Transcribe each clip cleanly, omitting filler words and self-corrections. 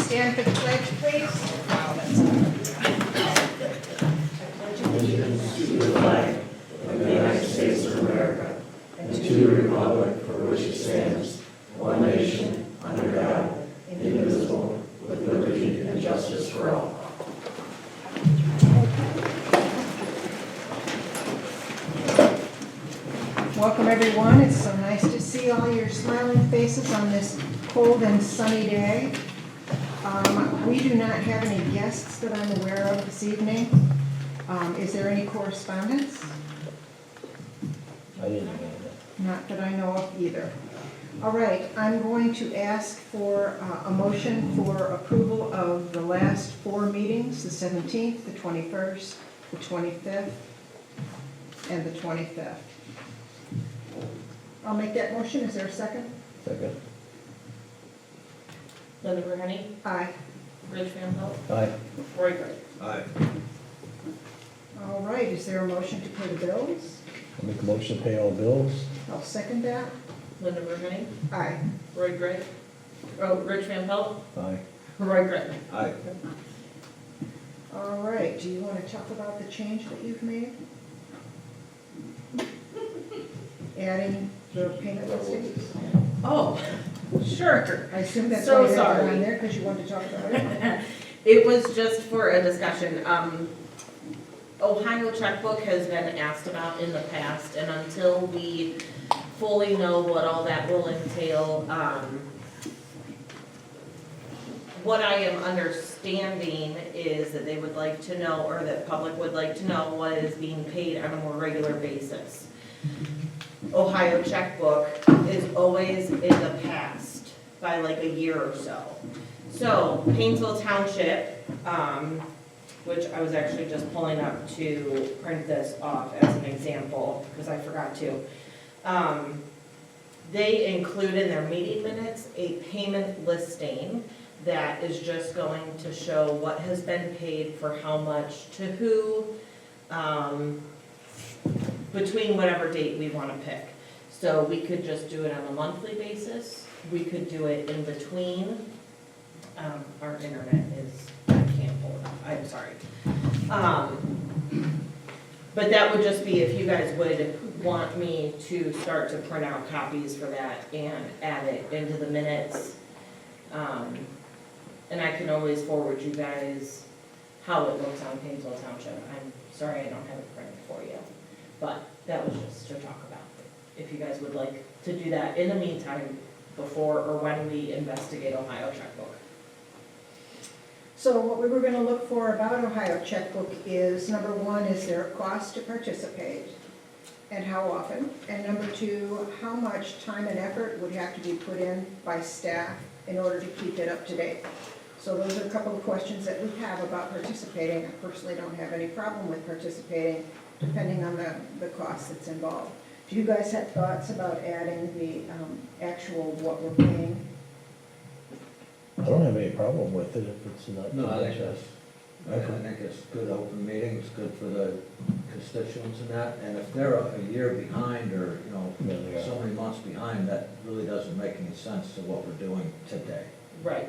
stand for the pledge, please? Wow, that's allegiance to the flag of the United States of America and to the republic for which it stands, one nation, under God, indivisible, with liberty and justice for all. Welcome, everyone. It's so nice to see all your smiling faces on this cold and sunny day. We do not have any guests that I'm aware of this evening. Is there any correspondence? I didn't know that. Not that I know of either. All right, I'm going to ask for a motion for approval of the last 4 meetings, the 17th, the 21st, the 25th, and the 25th. I'll make that motion. Is there a second? Second. Linda Bruhenny, Aye. Rich Van Pelt, Aye. Roy Gray. Aye. All right, is there a motion to pay the bills? I'll make a motion to pay all bills. I'll second that. Linda Bruhenny, Aye. Roy Gray. Oh, Rich Van Pelt, Aye. Roy Gray. Aye. All right, do you want to talk about the change that you've made? Adding the payment listings? Oh, sure. I assume that's So why you have it sorry. on there, because you wanted to talk about it? It was just for a discussion. Ohio checkbook has been asked about in the past, and until we fully know what all that will entail, what I am understanding is that they would like to know, or that public would like to know, what is being paid on a more regular basis. Ohio checkbook is always in the past by like a year or so. So Painesville Township, which I was actually just pulling up to print this off as an example, because I forgot to. They include in their meeting minutes a payment listing that is just going to show what has been paid for how much to who, between whatever date we want to pick. So we could just do it on a monthly basis. We could do it in between. Our internet is, I can't pull it up, I'm sorry. But that would just be if you guys would want me to start to print out copies for that and add it into the minutes. And I can always forward you guys how it looks on Painesville Township. I'm sorry I don't have it printed for you. But that was just to talk about, if you guys would like to do that in the meantime, before or when we investigate Ohio checkbook. So what we were going to look for about Ohio checkbook is, number 1, is there a cost to participate? And how often? And number 2, how much time and effort would have to be put in by staff in order to keep it up to date? So those are a couple of questions that we have about participating. I personally don't have any problem with participating, depending on the cost that's involved. Do you guys have thoughts about adding the actual what we're paying? I don't have any problem with it if it's not. No, I think it's good open meeting, it's good for the constituents and that, and if they're a year behind or, Yeah, they are. so many months behind, that really doesn't make any sense to what we're doing today. Right.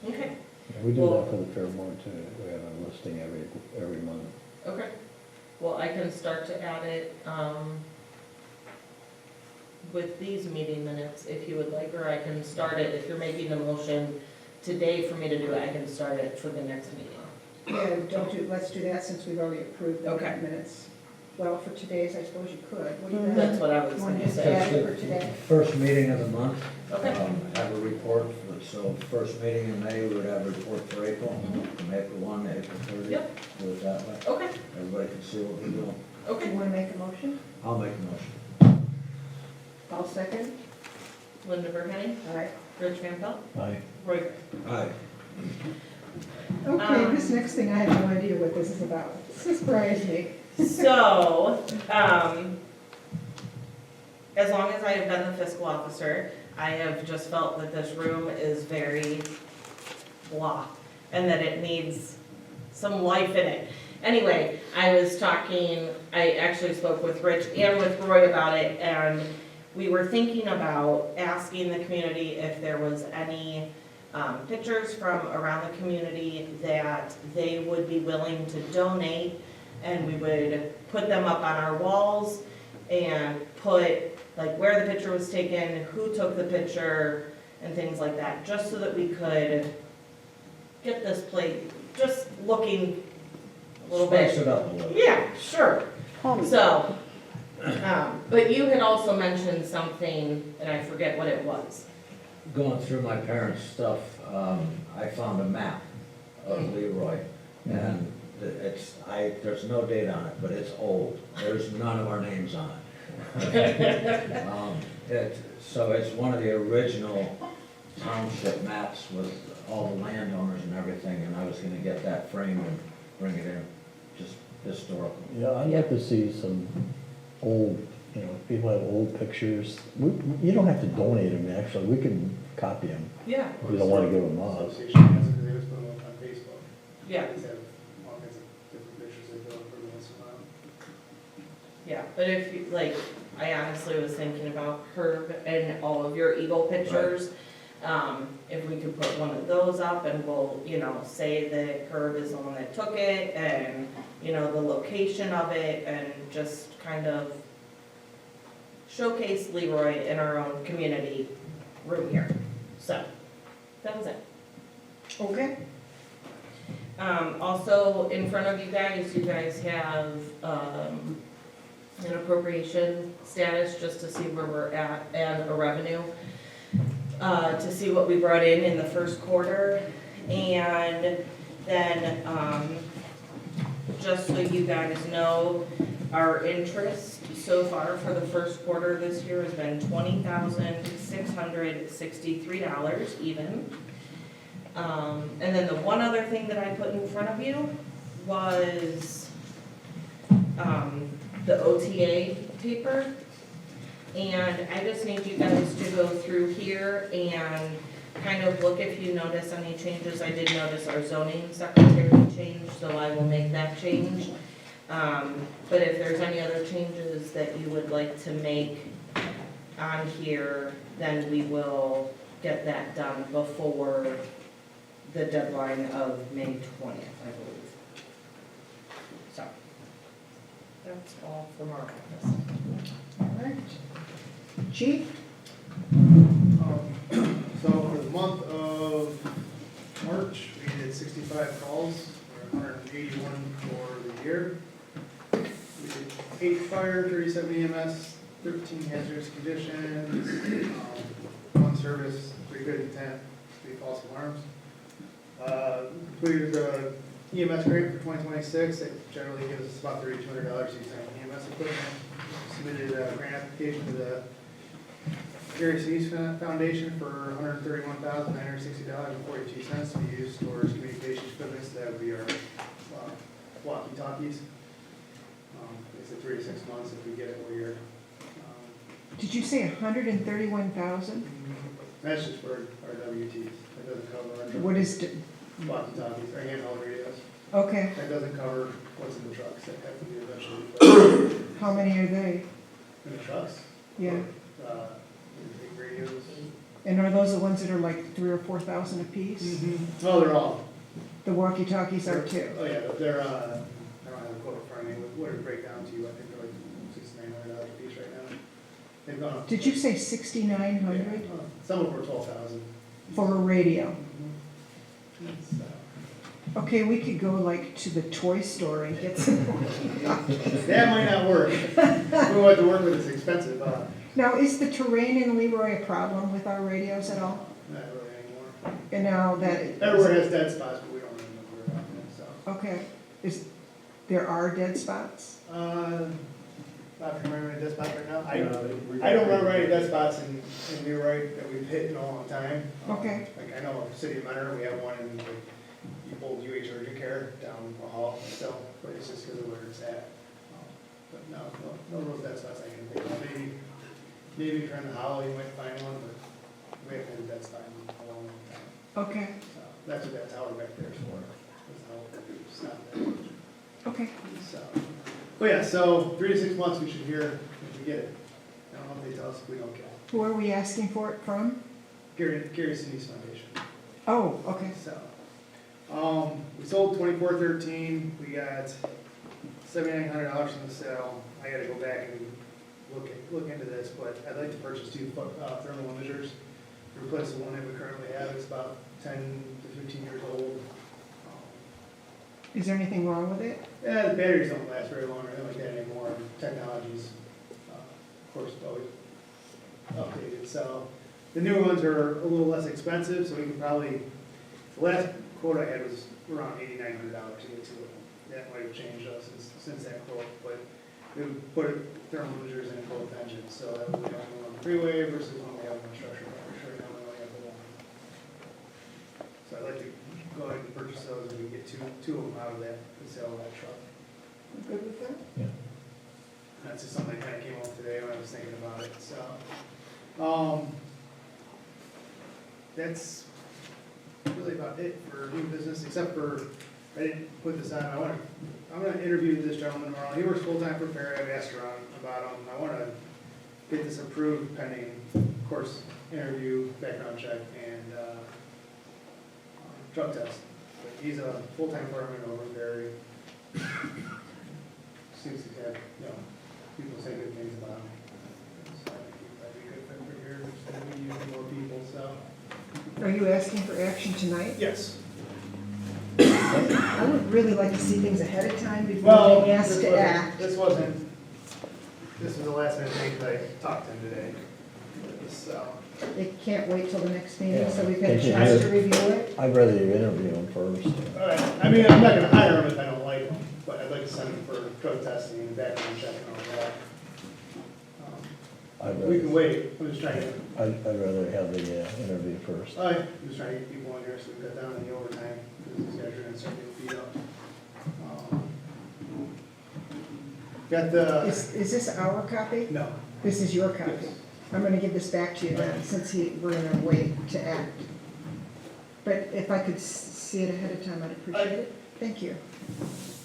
Okay. Yeah, we do that for the Fairmont too. We have a listing every month. Okay. Well, I can start to add it, with these meeting minutes if you would like, or I can start it, if you're making a motion today for me to do it, I can start it for the next meeting. Yeah, let's do that since we've already approved the Okay. minutes. Well, for today's, I suppose you could. What do you That's think? what I was Want gonna to say. add it for today? First meeting of the month, Okay. have a report, so first meeting in May, we would have a report for April, from April 1 to April 30. Yep. Do it that way, Okay, everybody can see what we're doing. Do okay. you want to make a motion? I'll make a motion. I'll second. Linda Bruhenny, All right. Rich Van Pelt, Aye. Roy Gray. Aye. Okay, this next thing, I have no idea what this is about. This surprised me. So, as long as I have been the fiscal officer, I have just felt that this room is very blah, and that it needs some life in it. Anyway, I actually spoke with Rich and with Roy about it, and we were thinking about asking the community if there was any pictures from around the community that they would be willing to donate, and we would put them up on our walls and put like where the picture was taken, who took the picture, and things like that, just so that we could get this place just looking a little bit. Spice it up a little. Yeah, sure. So, but you had also mentioned something, and I forget what it was. Going through my parents' stuff, I found a map of Leroy, and there's no date on it, but it's old. There's none of our names on it. So it's one of the original township maps with all the landowners and everything, and I was gonna get that framed and bring it in, just historical. Yeah, I'd like to see some old, people have old pictures. You don't have to donate them, actually, we can copy them Yeah. if you don't want to give them us. Association has it, 'cause they just put them up on Facebook. Yeah, They have all kinds of different pictures they put up for once in a while. yeah, but if you, like, I honestly was thinking about Herb and all of your Eagle pictures. If we could put one of those up and we'll, say that Herb is the one that took it and, the location of it and just kind of showcase Leroy in our own community room here. So, that was it. Okay, Also, in front of you guys have, an appropriation status, just to see where we're at, and a revenue, to see what we brought in the first quarter. And then, just so you guys know, our interest so far for the first quarter this year has been $20,663 even. And then the one other thing that I put in front of you was, the OTA paper. And I just need you guys to go through here and kind of look if you notice any changes. I did notice our zoning secretary changed, so I will make that change. But if there's any other changes that you would like to make on here, then we will get that done before the deadline of May 20th, I believe. So, that's all from our office. all right. Chief? So for the month of March, we did 65 calls, or 181 for the year. We did 8 fire, 37 EMS, 13 hazardous conditions, 1 service, 3 good intent, 3 false alarms. Completed the EMS grant for 2026, it generally gives us about $3,200 each time EMS equipment. Submitted a grant application to the Gary Sinise Foundation for $131,960.42 to be used towards communications equipment. That would be our walkie-talkies. It's a 3 to 6 months if we get it where you're. Did you say 131,000? That's just for our WTs. That doesn't cover our What is, walkie-talkies, our handheld radios. okay, That doesn't cover what's in the trucks. That have to be eventually how many are they? in the trucks. Yeah, Big radios. and are those the ones that are like 3,000 or 4,000 apiece? Oh, they're all. The walkie-talkies are too? Oh, yeah, they're, I don't have a quote in front of me, what did it break down to you? I think they're like $6,900 a piece right now. They've gone up. Did you say 6,900 Yeah, some of them were 12,000. for a radio? So, Okay, we could go like to the toy store and get some. that might not work. We want to work with it's expensive, Now, is the terrain in Leroy a problem with our radios at all? not really anymore. And now that. Everywhere has dead spots, but we don't really know where about them, so. Okay, there are dead spots? Not remembering any dead spots right now. I don't remember any dead spots in Leroy that we've hit in a long time. Okay. Like, I know City of Mentor, we have one in, like, old UH urgent care down the hall, still, but it's just because of where it's at. But no real dead spots I can think of. Maybe if you're in the hollow, you might find one, but we haven't had a dead spot in a long time. Okay, So that's what that tower back there is for. That's how it's not there. okay. So, but yeah, so 3 to 6 months we should hear if we get it. I don't know if they tell us if we don't get it. Who are we asking for it from? Gary Sinise Foundation. Oh, okay. So, we sold 2413, we got $7,900 from the sale. I gotta go back and look into this, but I'd like to purchase two thermal imagers, replace the one that we currently have, it's about 10 to 15 years old. Is there anything wrong with it? Yeah, the batteries don't last very long or anything like that anymore, technology's, of course, always updated, so. The newer ones are a little less expensive, so we can probably, the last quote I had was around $8,900 to get two of them. That might have changed since that quote, but we would put thermal imagers in both engines, so that would be on the freeway versus when we have one structure fire, sure, now we only have the one. So I'd like to go ahead and purchase those, and we get two of them out of that, the sale of that truck. You good with that? That's just something that kind of came up today when I was thinking about it, so. That's really about it for new business, except for, I didn't put this on, I'm gonna interview this gentleman tomorrow. He works full-time for Perry. I've asked around about him. I wanna get this approved pending, of course, interview, background check, and, drug test. But he's a full-time fireman over in Perry. Seems to have, people say good things about him. So I think that'd be a good fit for here, just gonna be using more people, so. Are you asking for action tonight? Yes. I would really like to see things ahead of time before Well, being asked to act. this was the last minute thing that I talked to him today. So, They can't wait till the next meeting, Yeah. so we've got a Can't you chance do to review it. I'd rather you interview him first. all right, I mean, I'm not gonna hire him if I don't like him, but I'd like to send him for drug testing and background check and all that. We can wait, I'm just trying to, I'd rather have the interview first. I'm just trying to get people in here so we cut down on the overtime, because these guys are gonna start getting beat up. Got the, Is this our copy? no, This is your copy. Yes. I'm gonna give this back to you then, since we're in a wait to act. But if I could see it ahead of time, I'd appreciate it. Thank you.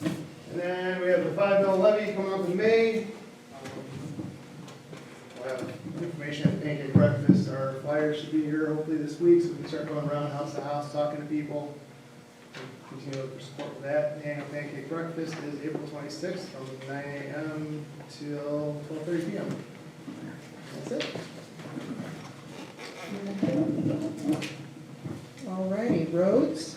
and then we have the 5 mil levy coming up in May. We'll have information at Pancake Breakfast, our flyers should be here hopefully this week, so we can start going around house to house, talking to people. Continue to look for support for that. The annual Pancake Breakfast is April 26th from 9 a.m. till 12:30 p.m. That's it. All righty, roads?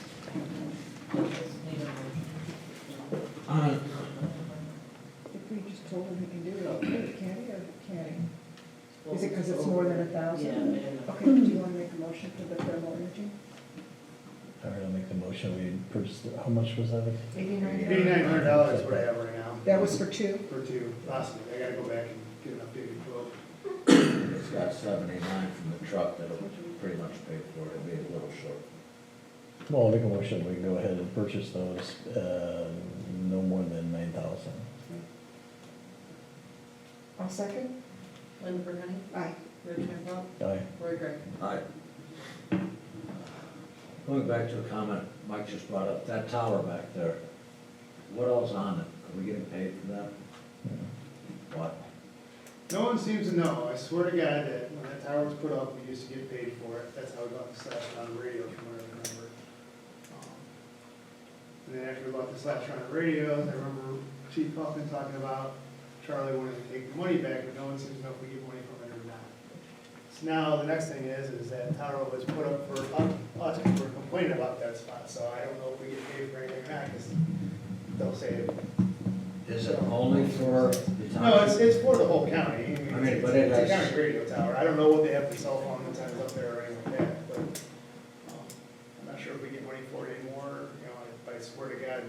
If we just told him he can do it, okay, can he or can't he? Is it because it's more than 1,000? Yeah. Okay, do you want to make a motion for the thermal imaging? All right, I'll make the motion, we purchased, how much was that? $8,900 is what I have right now. That was for two? For two, possibly. I gotta go back and get an updated quote. It's got 79 from the truck, that'll pretty much pay for it, it'll be a little short. Well, I'll make a motion, we can go ahead and purchase those, no more than 9,000. I'll second. Linda Brittany, Aye. Rich Van Aye. Roy Greg. All right. Going back to a comment Mike just brought up, that tower back there, what else on it? Are we getting paid for that? What? No one seems to know. I swear to God that when that tower was put up, we used to get paid for it. That's how we got the slash on the radio, from what I remember. And then after we bought the slash on the radios, I remember Chief Huffman talking about Charlie wanting to take the money back, but no one seems to know if we get money from it or not. So now, the next thing is that tower was put up for us, because we're complaining about that spot, so I don't know if we get paid for anything or not, because they'll say, Is it only for the town? no, it's for the whole county. I mean, but it It's a has- county radio tower. I don't know what they have for cell phone antennas up there or anything like that, but, I'm not sure if we get money for it anymore. You know, I swear to God,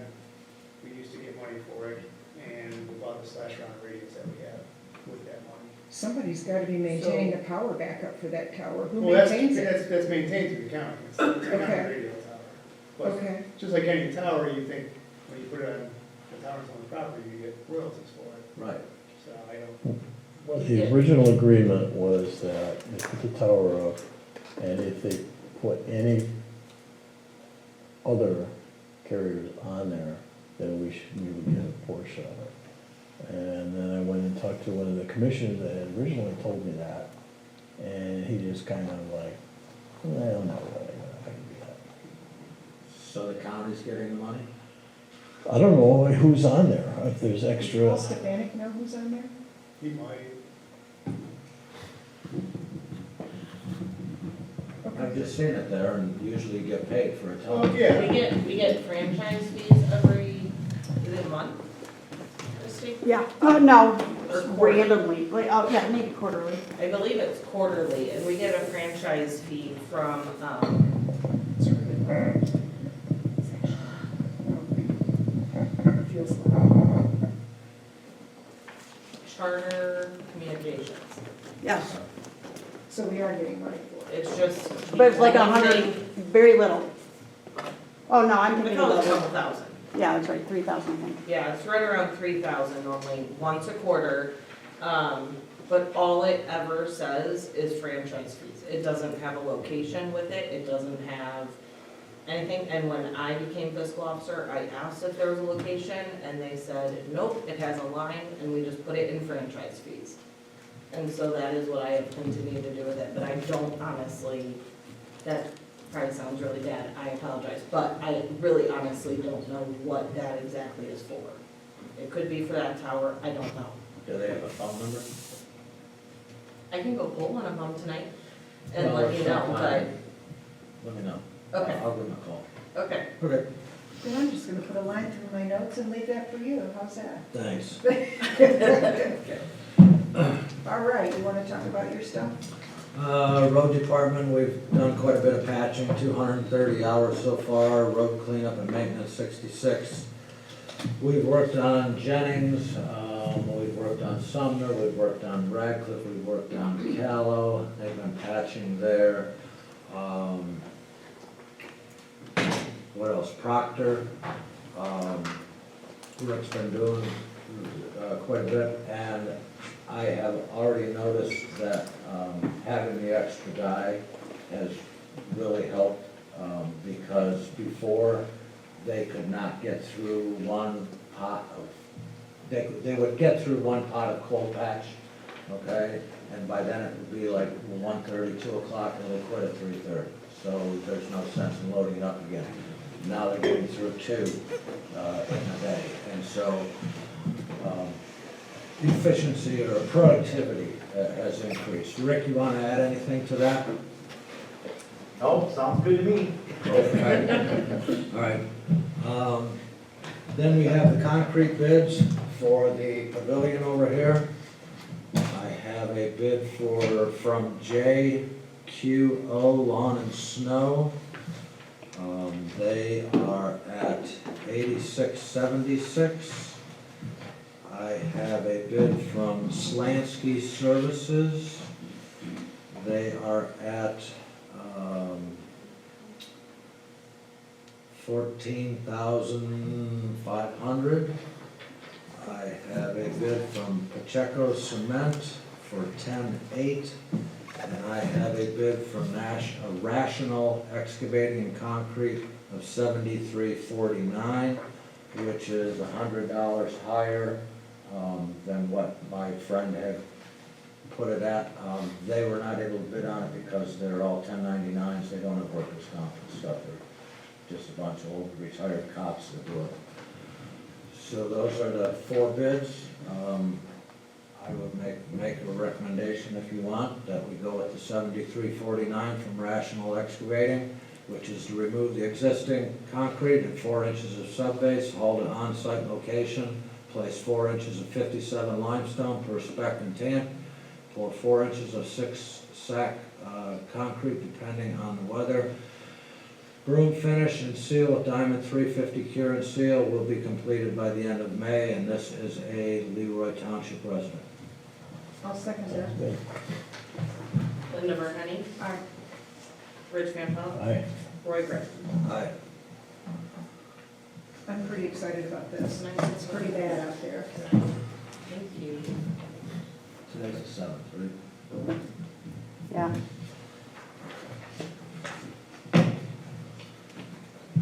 we used to get money for it, and we bought the slash round radios that we have with that money. Somebody's got to be maintaining the power backup for that tower. Who Well, maintains it? that's maintained through the county. It's a county Okay. radio tower. But Okay, just like any tower, you think, when you put it on the towers on the property, you get royalties for it. Right. So I don't, Well, the original agreement was that they put the tower up, and if they put any other carriers on there, then we would get a portion of it. And then I went and talked to one of the commissioners that had originally told me that, and he just kind of like, well, not really, I can do that. So the county's getting the money? I don't know who's on there, if there's Does extra. Paul Stefanik know who's on there? He might. I've just seen it there and usually you get paid for a Oh, ton. yeah. We get franchise fees every, is it a month? Christie? Yeah, no, Or quarterly? randomly, like, oh, yeah, maybe quarterly. I believe it's quarterly, and we get a franchise fee from, Charter Communications. Yes, So we are getting money for it. It's just. but it's like 100, very little. Oh, no, I'm I thinking thought it was a of, couple thousand. yeah, that's right, 3,000, I think. Yeah, it's right around 3,000 normally, once a quarter. But all it ever says is franchise fees. It doesn't have a location with it, it doesn't have anything. And when I became fiscal officer, I asked if there was a location, and they said, nope, it has a line, and we just put it in franchise fees. And so that is what I have continued to do with it, but I don't honestly, that probably sounds really bad, I apologize, but I really honestly don't know what that exactly is for. It could be for that tower, I don't know. Do they have a phone number? I can go pull one of them tonight and Well, let you know, sometime. Let me know. but, okay, I'll give them a call. okay. Okay. Then I'm just gonna put a line through my notes and leave that for you, how's that? Thanks. All right, you wanna talk about your stuff? Road department, we've done quite a bit of patching, 230 hours so far, road cleanup and maintenance 66. We've worked on Jennings, we've worked on Sumner, we've worked on Radcliffe, we've worked on Callow, they've been patching there. What else, Proctor, Rick's been doing quite a bit, and I have already noticed that having the extra guy has really helped, because before, they could not get through one pot of, they would get through one pot of coal patch, okay? And by then it would be like 1:30, 2 o'clock, and they quit at 3:30. So there's no sense in loading it up again. Now they're getting through 2 in a day, and so efficiency or productivity has increased. Rick, you want to add anything to that? Oh, sounds good to me. Okay. All right. Then we have the concrete bids for the pavilion over here. I have a bid from JQO Lawn and Snow. They are at $86.76. I have a bid from Slansky Services. They are at $14,500. I have a bid from Pacheco Cement for $10,800. And I have a bid from Rational Excavating and Concrete of $73.49, which is $100 higher than what my friend had put it at. They were not able to bid on it because they're all 1099s, they don't have workers' comp and stuff. They're just a bunch of old retired cops that do it. So those are the 4 bids. I would make a recommendation, if you want, that we go with the $73.49 from Rational Excavating, which is to remove the existing concrete and 4 inches of subbase, haul to on-site location, place 4 inches of 57 limestone per spec and tan, pour 4 inches of 6-sack concrete depending on the weather. Broom finish and seal with Diamond 350 cure and seal will be completed by the end of May, and this is a Leroy Township resident. I'll second that. Linda Burnhenny, Aye. Rich Van Pelt, Aye. Roy Griff. Aye. I'm pretty excited about this. It's pretty bad out there. Thank you. Today's the 7th, right? Yeah,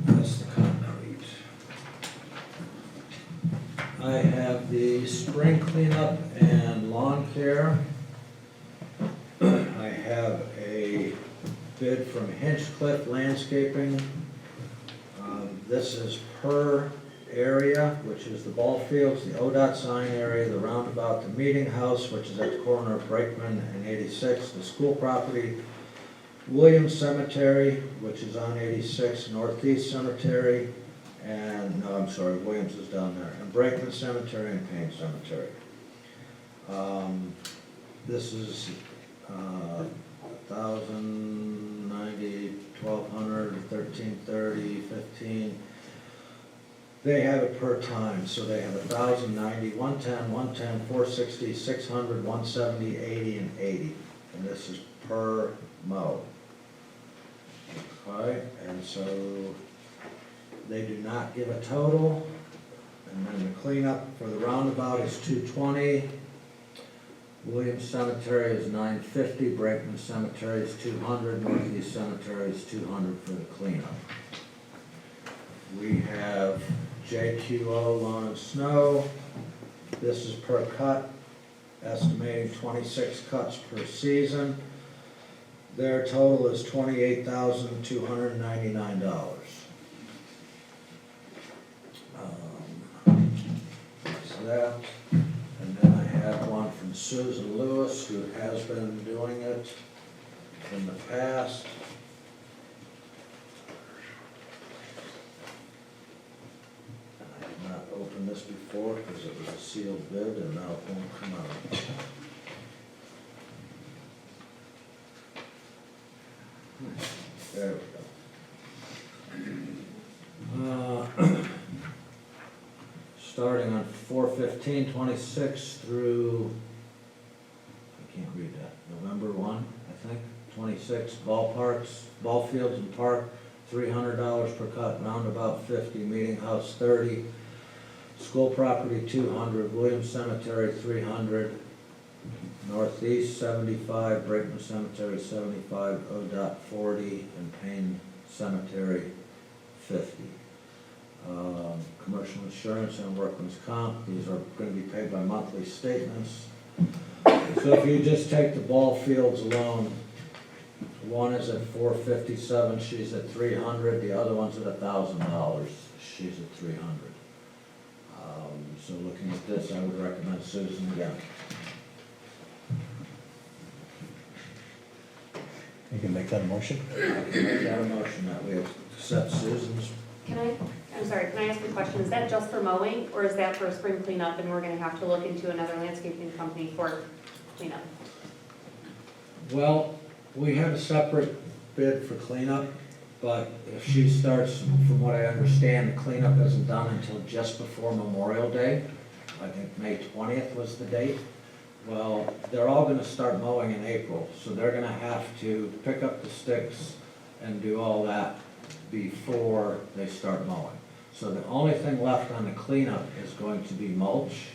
That's the concrete. I have the spring cleanup and lawn care. I have a bid from Hinchcliffe Landscaping. This is per area, which is the ball fields, the ODOT sign area, the roundabout, the meeting house, which is at the corner of Brakeman and 86, the school property, Williams Cemetery, which is on 86, Northeast Cemetery, and, no, I'm sorry, Williams is down there, and Brakeman Cemetery and Payne Cemetery. This is 1,090, 1,200, 1,330, 15. They have it per time, so they have 1,090, 110, 110, 460, 600, 170, 80, and 80. And this is per mow. Okay, and so they do not give a total. And then the cleanup for the roundabout is 220. Williams Cemetery is 950, Brakeman Cemetery is 200, Northeast Cemetery is 200 for the cleanup. We have JQO Lawn and Snow. This is per cut, estimating 26 cuts per season. Their total is $28,299. That's that. And then I have one from Susan Lewis, who has been doing it in the past. And I did not open this before because it was a sealed bid and now it won't come out. There we go. Starting on 4/15/26 through, I can't read that, November 1, I think, 26, ballparks, ball fields and park, $300 per cut, roundabout 50, meeting house 30, school property 200, Williams Cemetery 300, Northeast 75, Brakeman Cemetery 75, ODOT 40, and Payne Cemetery 50. Commercial insurance and workman's comp, these are going to be paid by monthly statements. So if you just take the ball fields alone, one is at $457, she's at $300, the other one's at $1,000, she's at $300. So looking at this, I would recommend Susan again. You can make that a motion? I can make that a motion that we accept Susan's. I'm sorry, can I ask a question? Is that just for mowing, or is that for spring cleanup, and we're gonna have to look into another landscaping company for cleanup? Well, we have a separate bid for cleanup, but if she starts, from what I understand, the cleanup isn't done until just before Memorial Day. I think May 20th was the date. Well, they're all gonna start mowing in April, so they're gonna have to pick up the sticks and do all that before they start mowing. So the only thing left on the cleanup is going to be mulch.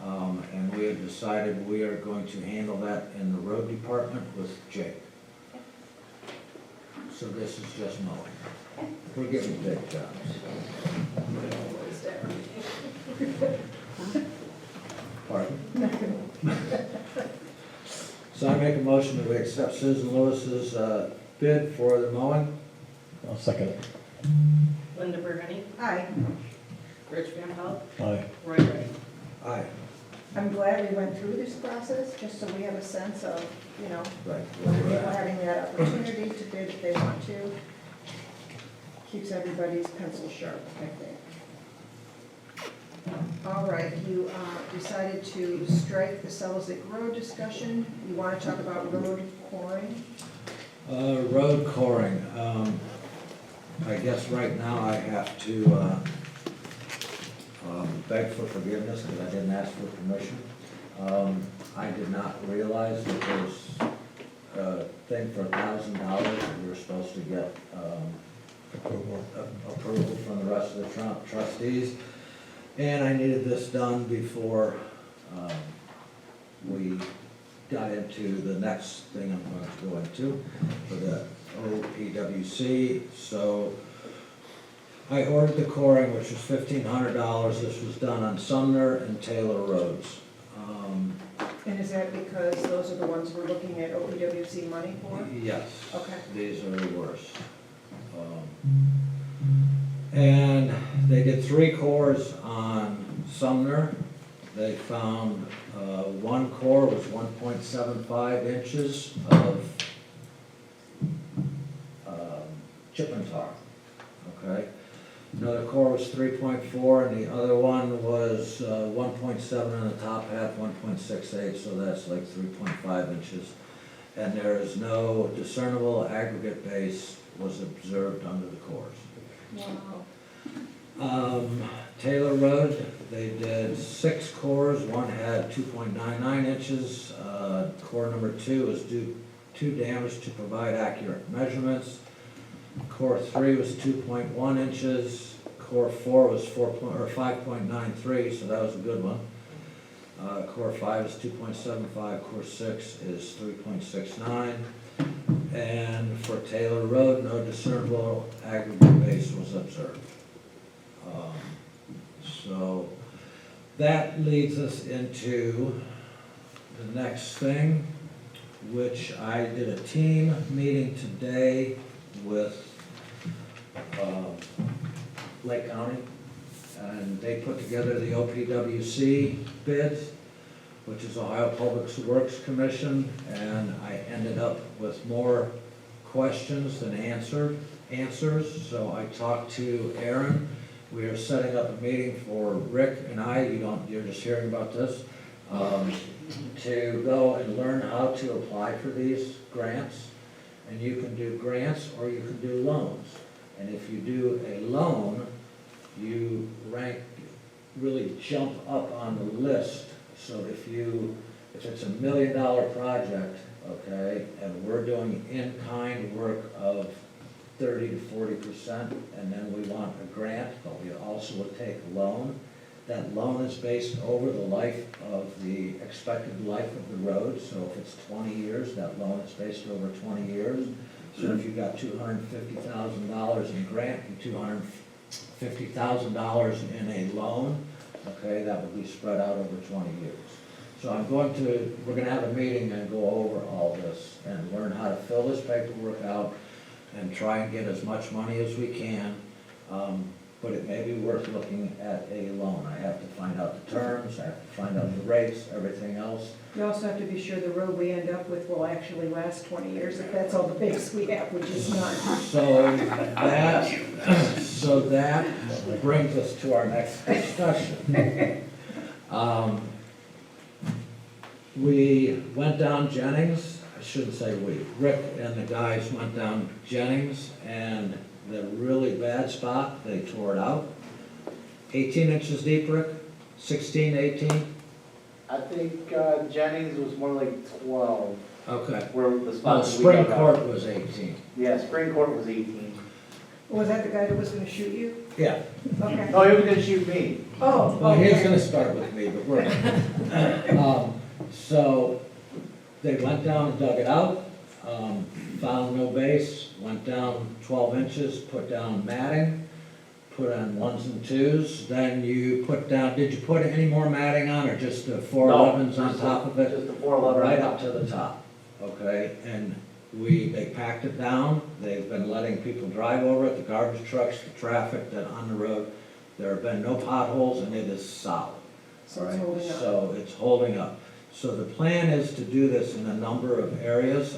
And we have decided we are going to handle that in the road department with Jake. So this is just mowing. We're getting big jobs. Pardon? So I make a motion that we accept Susan Lewis's bid for the mowing. I'll second it. Linda Burgundy, Aye. Rich Van Pelt, Aye. Roy Ray. Aye. I'm glad we went through this process, just so we have a sense of, you know, Right. people having that opportunity to bid if they want to. Keeps everybody's pencil sharp, I think. All right, you decided to strike the Selzick Road discussion. You want to talk about road coring? Road coring, I guess right now I have to beg for forgiveness because I didn't ask for permission. I did not realize that there's a thing for $1,000 we were supposed to get approval from the rest of the trustees. And I needed this done before we got into the next thing I'm going to go into for the OPWC. So I ordered the coring, which was $1,500. This was done on Sumner and Taylor Roads. And is that because those are the ones we're looking at OPWC money for? Yes. Okay. These are the worst. And they did 3 cores on Sumner. They found one core was 1.75 inches of chip and tar, okay? Another core was 3.4, and the other one was 1.7 on the top half, 1.68, so that's like 3.5 inches. And there is no discernible aggregate base was observed under the cores. Wow. Taylor Road, they did 6 cores, one had 2.99 inches. Core number 2 was too damaged to provide accurate measurements. Core 3 was 2.1 inches. Core 4 was 5.93, so that was a good one. Core 5 is 2.75, core 6 is 3.69. And for Taylor Road, no discernible aggregate base was observed. So that leads us into the next thing, which I did a team meeting today with Lake County, and they put together the OPWC bids, which is Ohio Public Works Commission, and I ended up with more questions than answers. So I talked to Aaron. We are setting up a meeting for Rick and I, you're just hearing about this, to go and learn how to apply for these grants. And you can do grants or you can do loans. And if you do a loan, you really jump up on the list. So if it's $1 million project, okay, and we're doing in-kind work of 30 to 40%, and then we want a grant, but we also would take a loan. That loan is based over the life of the expected life of the road. So if it's 20 years, that loan is based over 20 years. So if you got $250,000 in grant and $250,000 in a loan, okay, that would be spread out over 20 years. So we're gonna have a meeting and go over all this and learn how to fill this paperwork out and try and get as much money as we can. But it may be worth looking at a loan. I have to find out the terms, I have to find out the rates, everything else. You also have to be sure the road we end up with will actually last 20 years, if that's all the base we have, which is not. So that brings us to our next discussion. We went down Jennings, I shouldn't say we, Rick and the guys went down Jennings, and the really bad spot, they tore it out. 18 inches deep, Rick? 16, 18? I think Jennings was more like 12, Okay. where the Well, spot. that we Spring dug up. Court was 18. Yeah, Spring Court was 18. Was that the guy that was gonna shoot you? Yeah. Okay. No, he was gonna shoot me. Oh, Well, he was okay. gonna start with me, but we're, so they went down and dug it out, found no base, went down 12 inches, put down matting, put on 1s and 2s, then you put down, did you put any more matting on, or just the 411s on top of it? Just the 411. Right up to the top, okay? And they packed it down, they've been letting people drive over it, the garbage trucks, the traffic that on the road. There have been no potholes, and it is solid. So it's holding up. So it's holding up. So the plan is to do this in a number of areas.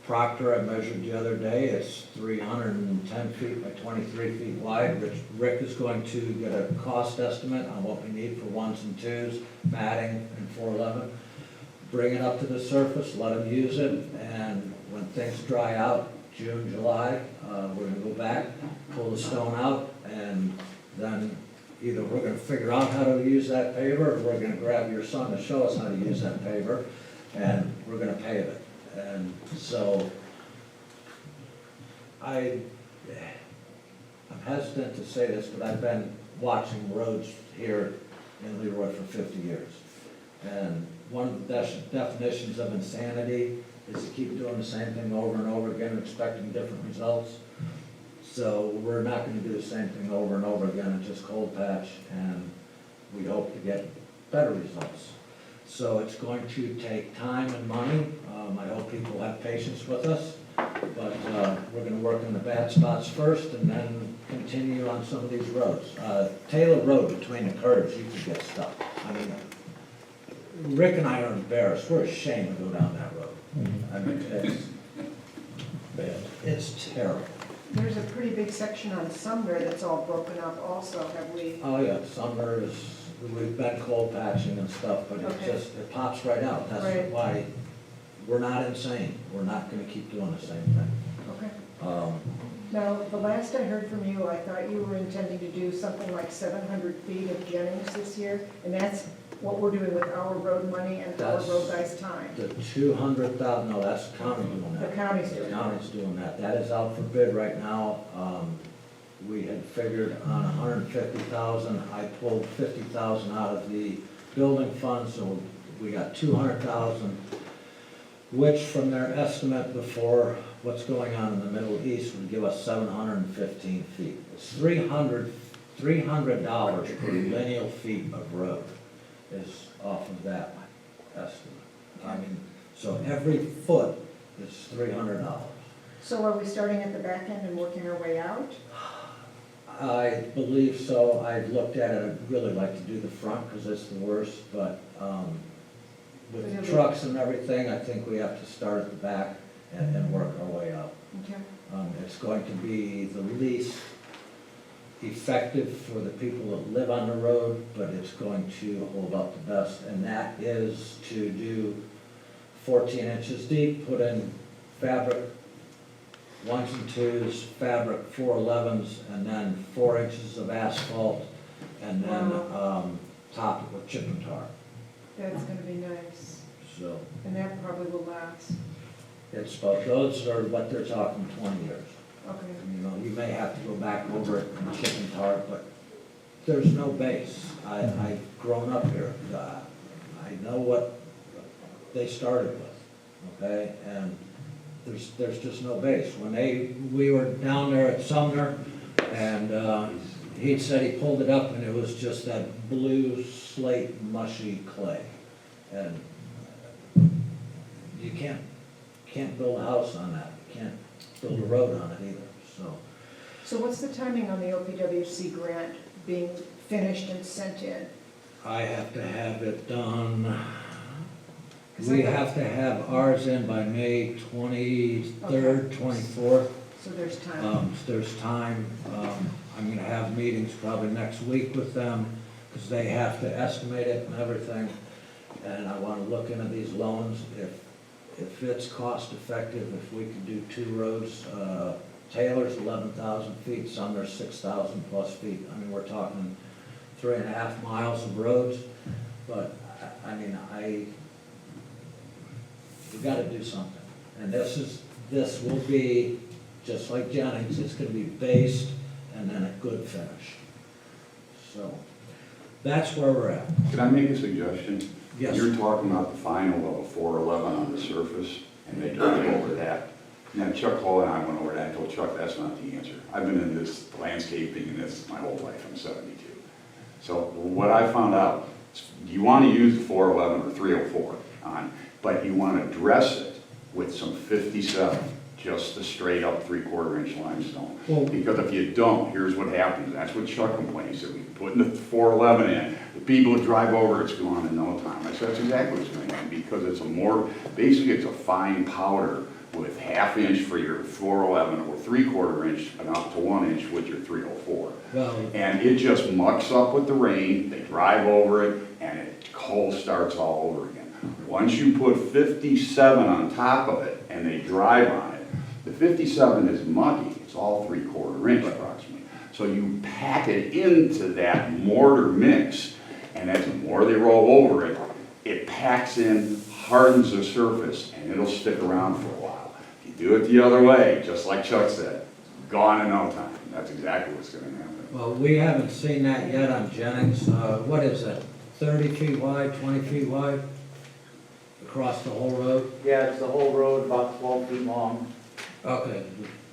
Proctor, I measured the other day, it's 310 feet by 23 feet wide. Rick is going to get a cost estimate on what we need for 1s and 2s, matting and 411. Bring it up to the surface, let them use it, and when things dry out, June, July, we're gonna go back, pull the stone out, and then either we're gonna figure out how to use that paver, or we're gonna grab your son to show us how to use that paver, and we're gonna pave it. And so, I'm hesitant to say this, but I've been watching roads here in Leroy for 50 years. And one of the definitions of insanity is to keep doing the same thing over and over again, expecting different results. So we're not gonna do the same thing over and over again and just cold patch, and we hope to get better results. So it's going to take time and money. I hope people have patience with us. But we're gonna work on the bad spots first and then continue on some of these roads. Taylor Road between the curves, you could get stuck. I mean, Rick and I are embarrassed, we're ashamed to go down that road. I mean, it's terrible. There's a pretty big section on Sumner that's all broken up also, have we? Oh, yeah, summer is, we've been cold patching and stuff, but it Okay. just, it pops right out. That's Right. why we're not insane. We're not gonna keep doing the same thing. Okay. Now, the last I heard from you, I thought you were intending to do something like 700 feet of Jennings this year, and that's what we're doing with our road money and our That's- road guys' time. The 200,000, no, that's the county doing The that. county's The doing that. county's doing that. That is out for bid right now. We had figured on 150,000. I pulled 50,000 out of the building fund, so we got 200,000, which from their estimate before what's going on in the Middle East would give us 715 feet. It's $300 per lineal feet of road is off of that estimate. I mean, so every foot is $300. So are we starting at the back end and working our way out? I believe so. I've looked at it. I'd really like to do the front because it's the worst, but with the trucks and everything, I think we have to start at the back and work our way up. Okay. It's going to be the least effective for the people that live on the road, but it's going to hold up the best, and that is to do 14 inches deep, put in fabric 1s and 2s, fabric 411s, and then 4 inches of asphalt, and then top it with chip and tar. That's gonna be nice, So and that probably will last. it's, but those are what they're talking 20 years. Okay. You know, you may have to go back over it and chip and tar, but there's no base. I've grown up here. I know what they started with, okay? And there's just no base. When we were down there at Sumner, and he said he pulled it up and it was just that blue slate mushy clay. And you can't build a house on that. You can't build a road on it either, so. So what's the timing on the OPWC grant being finished and sent in? I have to have it done, 'Cause I we got- have to have ours in by May 23rd, 24th. So there's time. There's time, I'm gonna have meetings probably next week with them, because they have to estimate it and everything. And I wanna look into these loans, if it's cost effective, if we could do 2 roads, Taylor's 11,000 feet, Sumner's 6,000 plus feet. I mean, we're talking 3.5 miles of roads, but, I mean, we gotta do something. And this will be, just like Jennings, it's gonna be based and then a good finish. So, that's where we're at. Can I make a suggestion? Yes. You're talking about the final of a 411 on the surface, and they drive over that. Now Chuck Hall and I went over that, and told Chuck that's not the answer. I've been in this landscaping and this my whole life, I'm 72. So what I found out, you want to use the 411 or 304 on, but you want to dress it with some 57, just the straight up 3/4 inch limestone. Well- Because if you don't, here's what happens. That's what Chuck complained. He said, we put the 411 in, the people that drive over, it's gone in no time. I said, that's exactly what's going to happen, because it's basically it's a fine powder with 1/2 inch for your 411 or 3/4 inch and up to 1 inch with your 304. Well, And it just mucks up with the rain, they drive over it, and it cold starts all over again. Once you put 57 on top of it and they drive on it, the 57 is mucky, it's all 3/4 inch approximately. So you pack it into that mortar mix, and as the more they roll over it, it packs in, hardens the surface, and it'll stick around for a while. If you do it the other way, just like Chuck said, gone in no time. That's exactly what's gonna happen. well, we haven't seen that yet on Jennings. What is it, 30 feet wide, 20 feet wide? Across the whole road? Yeah, it's the whole road, about 12 feet long. Okay,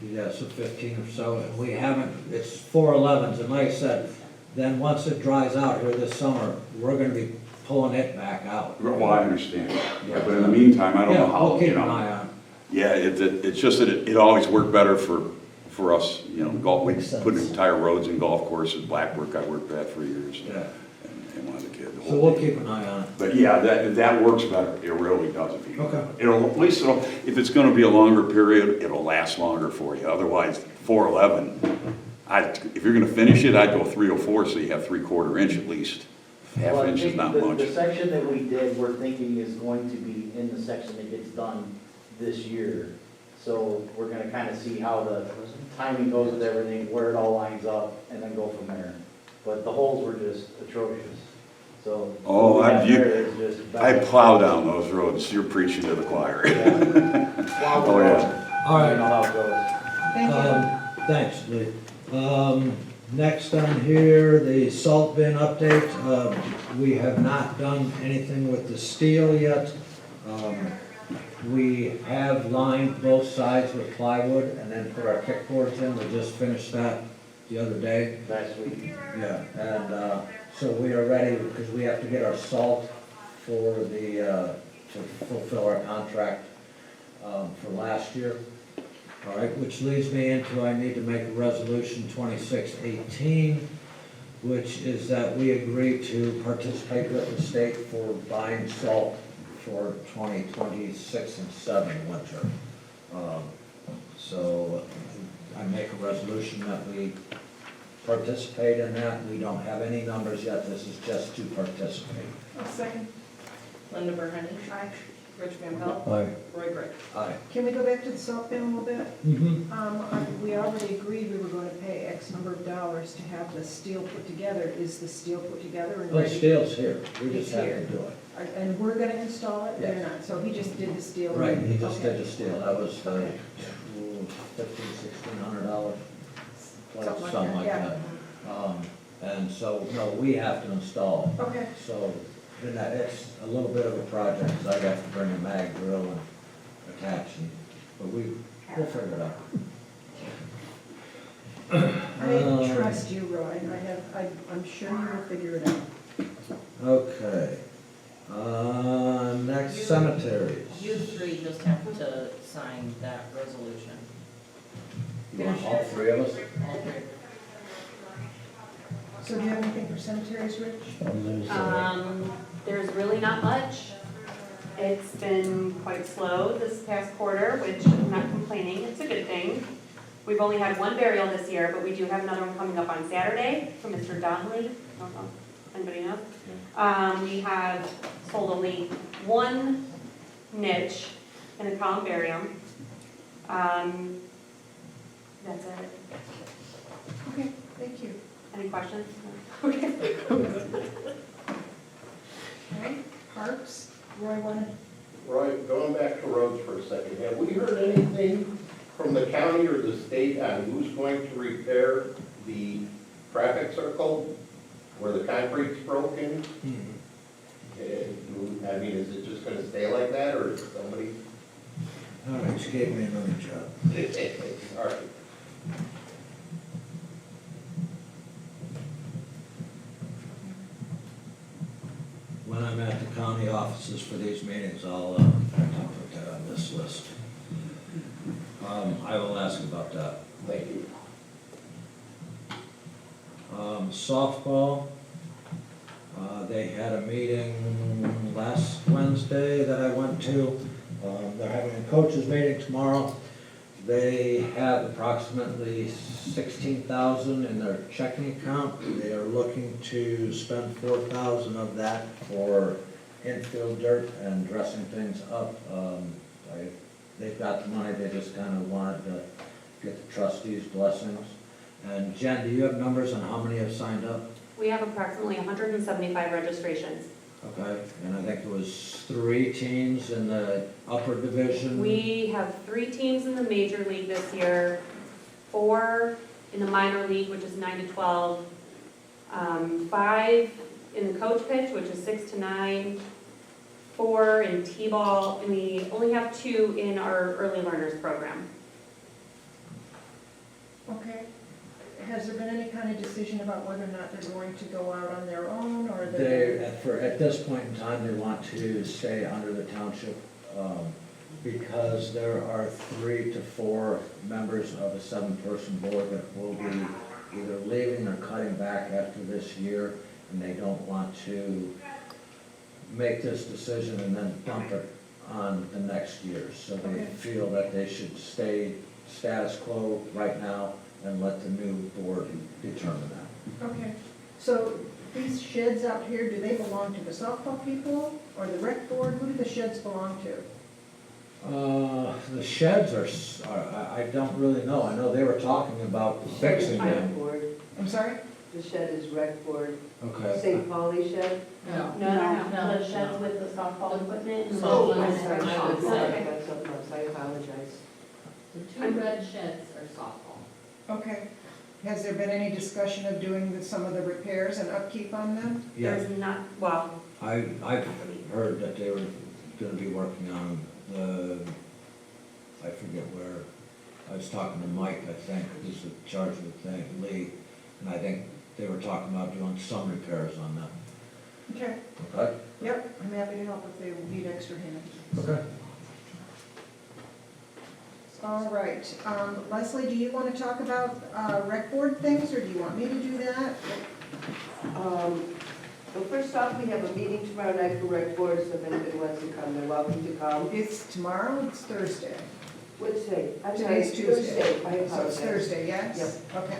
yeah, so 15 or so. We haven't, it's 411s, and like I said, then once it dries out here this summer, we're gonna be pulling it back out. Well, I understand. Yeah, but in the meantime, I don't know Yeah, how, we'll keep you an know. eye on it. Yeah, it's just that it always worked better for us, you know, golf, we Makes sense. put entire roads in golf courses, Blackbrook, I worked that for years. Yeah. And one of the kids. the So whole we'll team. keep an eye on it. But yeah, that works better, it really does. If you- Okay. At least if it's gonna be a longer period, it'll last longer for you, otherwise, 411, if you're gonna finish it, I'd go 304, so you have 3/4 inch at least. Half Well, I inch is think not the- much. The section that we did, we're thinking is going to be in the section that gets done this year. So we're gonna kind of see how the timing goes with everything, where it all lines up, and then go from there. But the holes were just atrocious, so. Oh, what we got you- there is just I better. plow down those roads, you're preaching to the choir. Yeah. Plow the Oh, yeah. road. All right. You know how it goes. Thank you. Thanks, Lee. Next on here, the salt bin update. We have not done anything with the steel yet. We have lined both sides with plywood and then put our kickboards in. We just finished that the other day. Last week. Yeah, and so we are ready because we have to get our salt for to fulfill our contract for last year. All right, which leads me into, I need to make a resolution 2618, which is that we agree to participate with the state for buying salt for 2026 and 7 winter. So I make a resolution that we participate in that. We don't have any numbers yet, this is just to participate. A second. Linda Burhenny. Aye. Rich Van Pelt. Aye. Roy Gregg. Aye. Can we go back to the salt bin a little bit? Mm-hmm. We already agreed we were going to pay X number of dollars to have the steel put together. Is the steel put together and The ready? steel's here, we just It's have here. to do it. And we're going to install it? They're Yes. not, so he just did the steel? Right, he just Okay. did the steel, that was Okay. $1,500-$1,600, Something like that, And so, no, we have to install it. Okay. So, then it's a little bit of a project, because I have to bring a mag drill and attach, but we'll figure it out. I trust you, Roy. I'm sure you will figure it out. Okay. Next, cemeteries. You three just have to sign that resolution. You want all three of us? All three. So do you have anything for cemeteries, Rich? There's really not much. It's been quite slow this past quarter, which I'm not complaining, it's a good thing. We've only had one burial this year, but we do have another one coming up on Saturday from Mr. Donnelly. I don't know, anybody know? We have sold only one niche in a columbarium. That's it. Okay, thank you. Any questions? Okay. Okay, parks, Roy wanted, Roy, going back to roads for a second, have we heard anything from the county or the state on who's going to repair the traffic circle where the concrete's broken? I mean, is it just gonna stay like that, or is somebody? All right, she gave me another job. All right. When I'm at the county offices for these meetings, I'll put that on this list. I will ask about that. Thank you. Softball, they had a meeting last Wednesday that I went to. They're having a coaches meeting tomorrow. They have approximately 16,000 in their checking account. They are looking to spend 4,000 of that for infield dirt and dressing things up. They've got the money, they just kind of wanted to get the trustees' blessings. And Jen, do you have numbers on how many have signed up? We have approximately 175 registrations. Okay, and I think it was 3 teams in the upper division. We have 3 teams in the major league this year, 4 in the minor league, which is 9 to 12, 5 in the coach pitch, which is 6 to 9, 4 in t-ball, and we only have 2 in our early learners program. okay. Has there been any kind of decision about whether or not they're going to go out on their own, or They, at this point in time, they want to stay under the township because there are 3 to 4 members of a 7-person board that will be either leaving or cutting back after this year, and they don't want to make this decision and then dump it on the next year. So they Okay. feel that they should stay status quo right now and let the new board determine that. Okay, so these sheds out here, do they belong to the softball people or the rec board? Who do the sheds belong to? The sheds I don't really know. I know they were talking about fixing them. Board. I'm sorry? The shed is rec board, Okay. St. Pauli shed. No, the sheds with the softball equipment. and Oh, the- I'm sorry, I would say. I got something else, I apologize. The 2 red sheds are softball. Okay. Has there been any discussion of doing some of the repairs and upkeep on them? Yeah, There's not, well, I've heard that they were gonna be working on the, I forget where, I was talking to Mike, I think, who's in charge of the thing, Lee, and I think they were talking about doing some repairs on them. Okay, Okay? yep, I'm happy to help if they need extra hands. Okay. All right, Leslie, do you want to talk about rec board things, or do you want me to do that? Well, first off, we have a meeting tomorrow night for rec board, so if anybody wants to come, they're welcome to come. It's tomorrow, it's Thursday. What's today? I'm sorry, Today's Tuesday. I So it's apologize. Thursday, yes? Okay.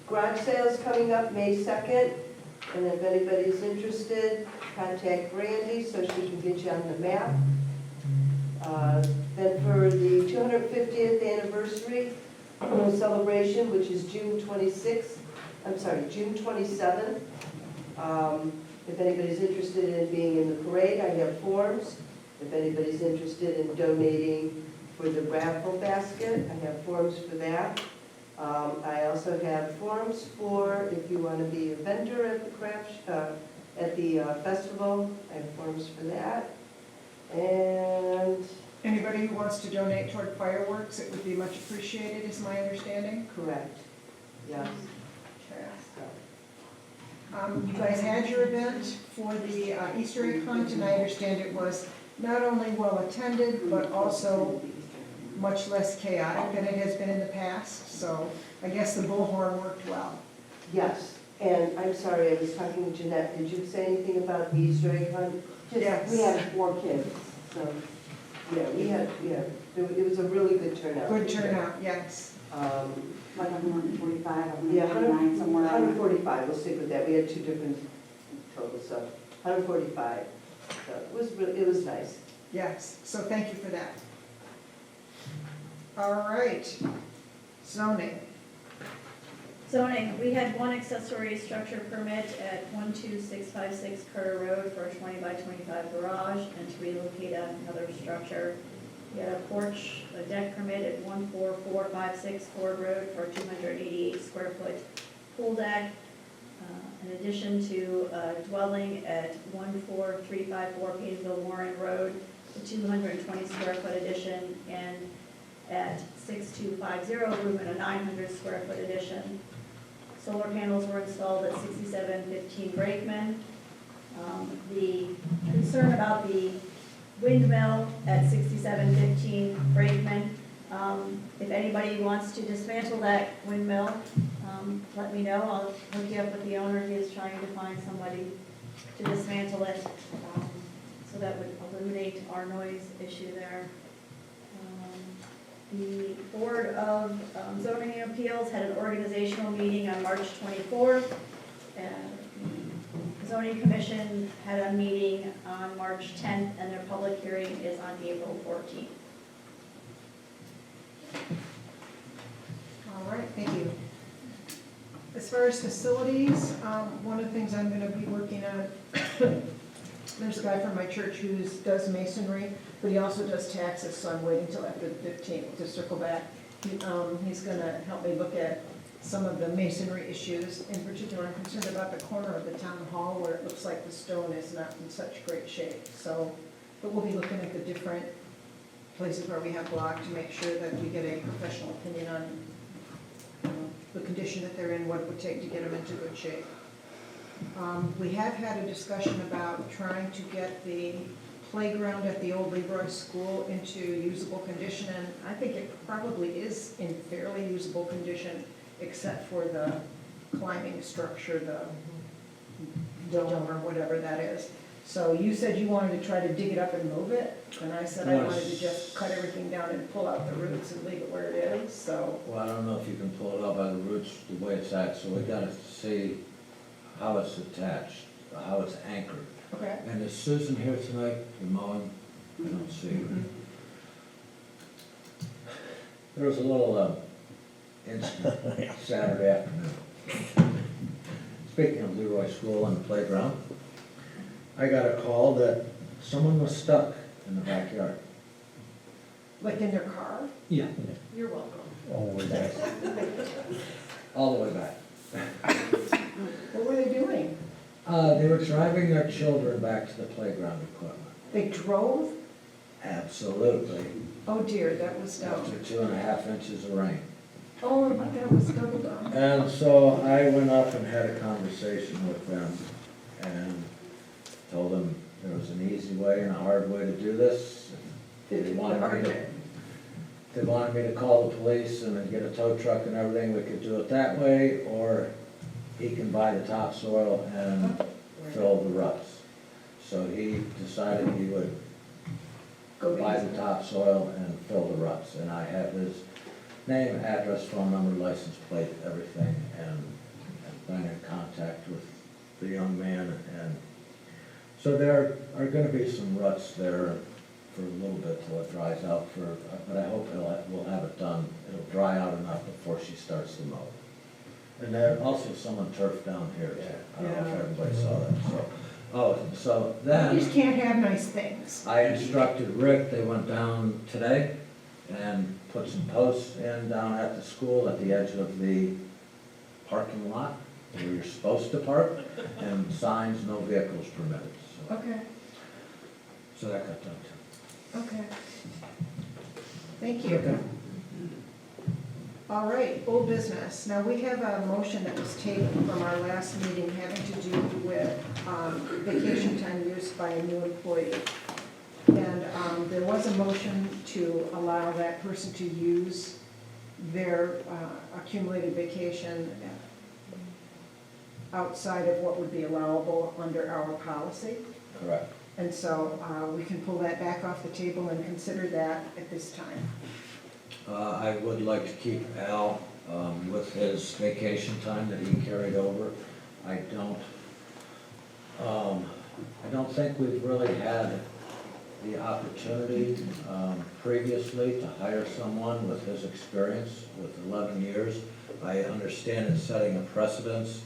Garage sales coming up May 2nd, and if anybody's interested, contact Brandy so she can get you on the map. Then for the 250th anniversary celebration, which is June 27th, if anybody's interested in being in the parade, I have forms. If anybody's interested in donating for the raffle basket, I have forms for that. I also have forms for if you want to be a vendor at the festival, I have forms for that. And, Anybody who wants to donate toward fireworks, it would be much appreciated, is my understanding. correct, yes. You guys had your event for the Easter egg hunt, and I understand it was not only well attended, but also much less chaotic than it has been in the past, so I guess the bullhorn worked well. Yes, and I'm sorry, I was talking to Jeanette, did you say anything about the Easter egg hunt? Yes. We had 4 kids, so, yeah, it was a really good turnout. Good turnout, yes. like 145, Yeah, 149, somewhere around there. 145, we'll stick with that, we had 2 different totals, so 145. So it was nice. Yes, so thank you for that. All right, zoning. Zoning, we had one accessory structure permit at 12656 Carter Road for a 20 by 25 garage and to relocate another structure. We had a porch, a deck permit at 14456 Ford Road for a 288 square foot pool deck. In addition to dwelling at 14354 Painesville Warren Road, a 220 square foot addition, and at 6250 Lumen, a 900 square foot addition. Solar panels were installed at 6715 Brakeman. The concern about the windmill at 6715 Brakeman, if anybody wants to dismantle that windmill, let me know. I'll hook you up with the owner. He is trying to find somebody to dismantle it. So that would eliminate our noise issue there. The Board of Zoning Appeals had an organizational meeting on March 24th. The Zoning Commission had a meeting on March 10th, and their public hearing is on April 14th. All right, thank you. As far as facilities, one of the things I'm gonna be working on, there's a guy from my church who does masonry, but he also does taxes, so I'm waiting till after the 15th to circle back. He's gonna help me look at some of the masonry issues. In particular, I'm concerned about the corner of the town hall where it looks like the stone is not in such great shape. So, but we'll be looking at the different places where we have block to make sure that we get a professional opinion on the condition that they're in, what it would take to get them into good shape. We have had a discussion about trying to get the playground at the old Leroy School into usable condition, and I think it probably is in fairly usable condition, except for the climbing structure, the dome or whatever that is. So you said you wanted to try to dig it up and move it, and I said I wanted to just cut everything down and pull out the roots and leave it where it is, so. Well, I don't know if you can pull it out by the roots the way it's at, so we gotta see how it's attached, how it's anchored. Okay. And is Susan here tonight, the mowing? I don't see her. There was a little incident Saturday afternoon. Speaking of Leroy School and the playground, I got a call that someone was stuck in the backyard. Like in their car? Yeah. You're welcome. Oh, we're back. All the way back. What were they doing? They were driving their children back to the playground equipment. They drove? Absolutely. Oh dear, that was After dumb. 2.5 inches of rain. Oh, that was double dumb. And so I went up and had a conversation with them and told them there was an easy way and a hard way to do this. If They wanted me to call the police and then get a tow truck and everything, we could do it that way, or he can buy the topsoil and fill the ruts. So he decided he would Go buy easy. the topsoil and fill the ruts. And I have his name, address, phone number, license plate, everything, and been in contact with the young man. And so there are gonna be some ruts there for a little bit till it dries out but I hope we'll have it done. It'll dry out enough before she starts the mow. And there also someone turfed down here too. I don't know if everybody saw that, so You then just can't have nice things. I instructed Rick, they went down today and put some posts in down at the school at the edge of the parking lot where you're supposed to park, and signs, no vehicles permitted. Okay, So that got done too. okay. Thank you. All right, old business. Now, we have a motion that was taken from our last meeting having to do with vacation time used by a new employee. And there was a motion to allow that person to use their accumulated vacation outside of what would be allowable under our policy. Correct. And so we can pull that back off the table and consider that at this time. I would like to keep Al with his vacation time that he carried over. I don't think we've really had the opportunity previously to hire someone with his experience with 11 years. I understand it's setting a precedence,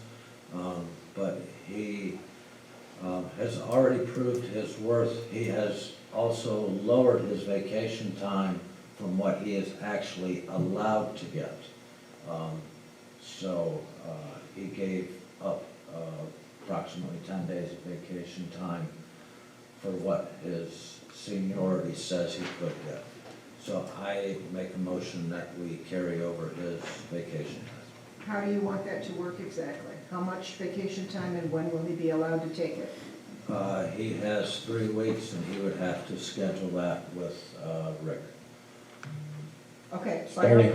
but he has already proved his worth. He has also lowered his vacation time from what he is actually allowed to get. So he gave up approximately 10 days of vacation time for what his seniority says he could get. So I make a motion that we carry over his vacation time. How do you want that to work exactly? How much vacation time and when will he be allowed to take it? He has 3 weeks and he would have to schedule that with Rick. Okay, Starting-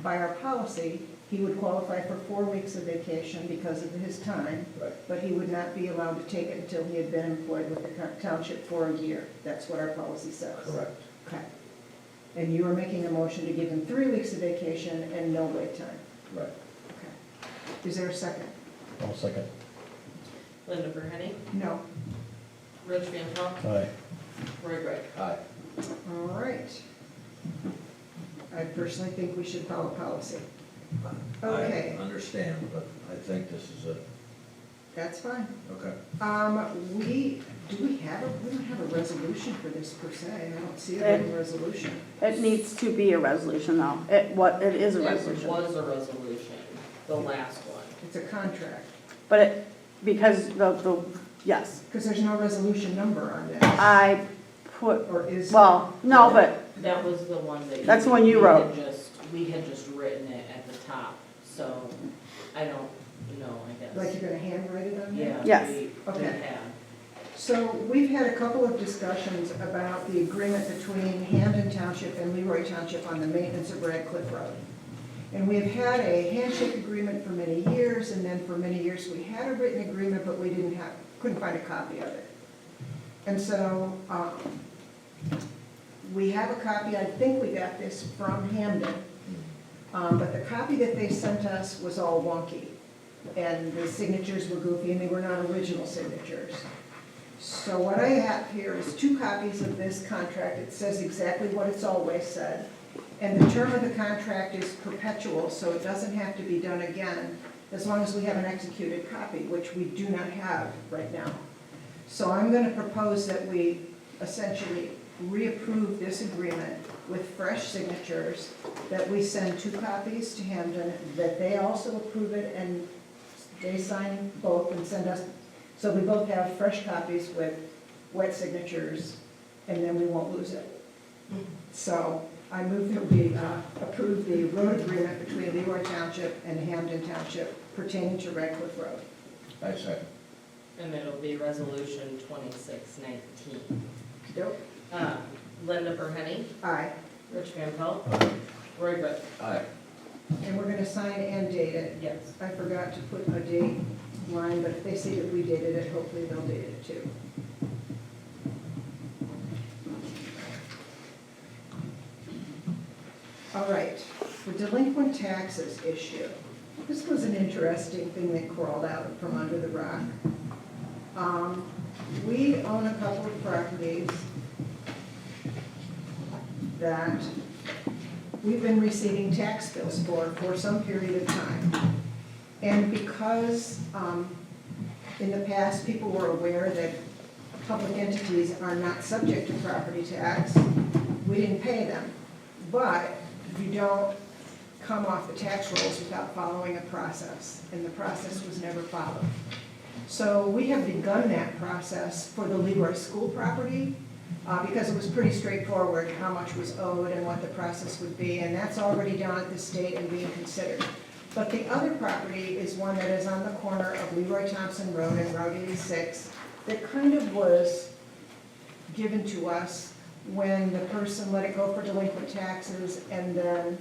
by our policy, he would qualify for 4 weeks of vacation because of his time, Right. but he would not be allowed to take it until he had been employed with the township for a year. That's what our policy says. Correct. Okay. And you are making a motion to give him 3 weeks of vacation and no wait time. Right. Okay. Is there a second? I'll second. Linda Verhenny, No. Rich Van Trump, Aye. Roy Gregg. Aye. All right. I personally think we should follow policy. Okay. I understand, but I think this is That's fine. okay. We don't have a resolution for this per se. I don't see it in the resolution. It needs to be a resolution though. It is a It resolution. was a resolution, the last one. It's a contract, But because yes, because there's no resolution number on this, I put, or is? well, no, but That was the one that. That's the one you we had wrote. We had just written it at the top, so I don't know, I guess. Like you're gonna handwrite it on there? Yeah. Yes. we Okay. had. So we've had a couple of discussions about the agreement between Hamden Township and Leroy Township on the maintenance of Radcliffe Road. And we've had a handshake agreement for many years, and then for many years we had a written agreement, but we couldn't find a copy of it. And so, we have a copy, I think we got this from Hamden, but the copy that they sent us was all wonky. And the signatures were goofy, and they were not original signatures. So what I have here is 2 copies of this contract. It says exactly what it's always said. And the term of the contract is perpetual, so it doesn't have to be done again, as long as we have an executed copy, which we do not have right now. So I'm going to propose that we essentially reapprove this agreement with fresh signatures, that we send 2 copies to Hamden, that they also approve it, and they sign both and send us, so we both have fresh copies with wet signatures, and then we won't lose it. So I move that we approve the road agreement between Leroy Township and Hamden Township pertaining to Radcliffe Road. I second. And it'll be resolution 2619. Dope. Linda Burhenny, Aye. Rich Van Pelt, Roy Brett. Aye. And we're gonna sign and date it. Yes. I forgot to put a date line, but if they say that we dated it, hopefully they'll date it too. All right, the delinquent taxes issue. This was an interesting thing that crawled out from under the rock. We own a couple of properties that we've been receiving tax bills for some period of time. And because in the past, people were aware that public entities are not subject to property tax, we didn't pay them. But you don't come off the tax rolls without following a process, and the process was never followed. So we have begun that process for the Leroy School property, because it was pretty straightforward how much was owed and what the process would be, and that's already down at the state and being considered. But the other property is one that is on the corner of Leroy Thompson Road and Route 86 that kind of was given to us when the person let it go for delinquent taxes and then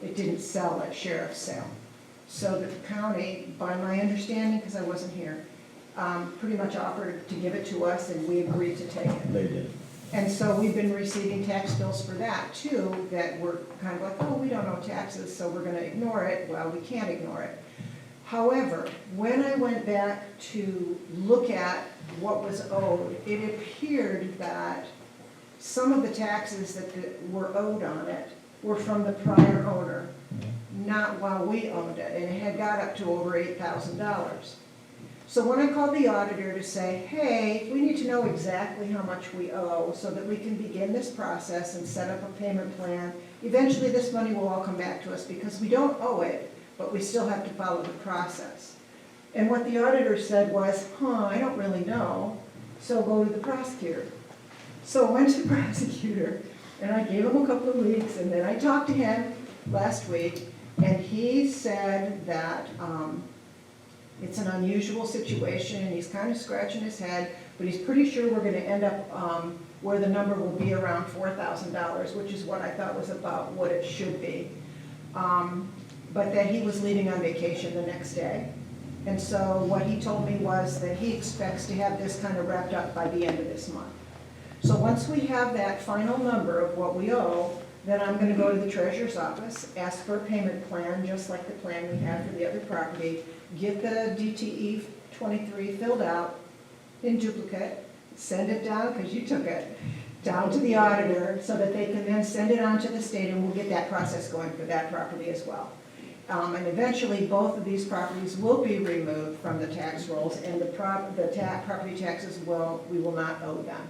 it didn't sell at sheriff's sale. So the county, by my understanding, because I wasn't here, pretty much offered to give it to us and we agreed to take it. They did. And so we've been receiving tax bills for that too, that were kind of like, oh, we don't owe taxes, so we're gonna ignore it. Well, we can't ignore it. However, when I went back to look at what was owed, it appeared that some of the taxes that were owed on it were from the prior owner, not while we owned it, and it had got up to over $8,000. So when I called the auditor to say, hey, we need to know exactly how much we owe so that we can begin this process and set up a payment plan, eventually this money will all come back to us because we don't owe it, but we still have to follow the process. And what the auditor said was, I don't really know, so go to the prosecutor. So I went to the prosecutor, and I gave him a couple of weeks, and then I talked to him last week, and he said that it's an unusual situation, and he's kind of scratching his head, but he's pretty sure we're gonna end up where the number will be around $4,000, which is what I thought was about what it should be. But that he was leaving on vacation the next day. And so what he told me was that he expects to have this kind of wrapped up by the end of this month. So once we have that final number of what we owe, then I'm gonna go to the treasurer's office, ask for a payment plan, just like the plan we had for the other property, get the DTE 23 filled out in duplicate, send it down, because you took it, down to the auditor, so that they can then send it on to the state, and we'll get that process going for that property as well. And eventually, both of these properties will be removed from the tax rolls, and the property taxes we will not owe them,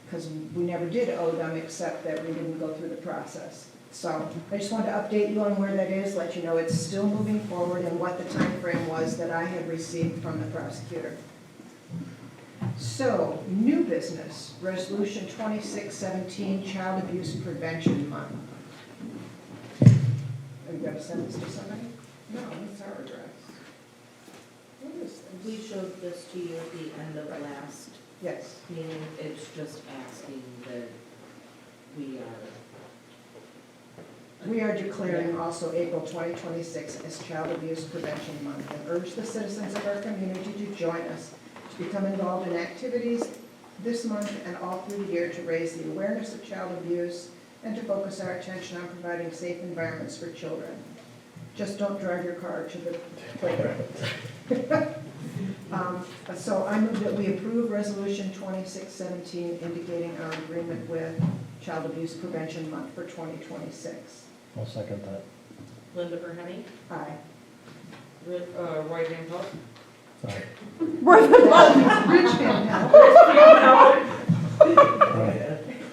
because we never did owe them, except that we didn't go through the process. So I just wanted to update you on where that is, let you know it's still moving forward and what the time frame was that I had received from the prosecutor. So, new business, resolution 2617, Child Abuse Prevention Month. Are you gonna send this to somebody? No, it's our address. What is this? We showed this to you at the end of last Yes. Meaning it's just asking that we are. We are declaring also April 2026 as Child Abuse Prevention Month and urge the citizens of our community to join us to become involved in activities this month and all through the year to raise the awareness of child abuse and to focus our attention on providing safe environments for children. Just don't drive your car to the playground. So I move that we approve Resolution 2617 indicating our agreement with Child Abuse Prevention Month for 2026. I'll second that. Linda Verhenny, Aye. Roy Van Pelt. Aye. Rich Van Pelt.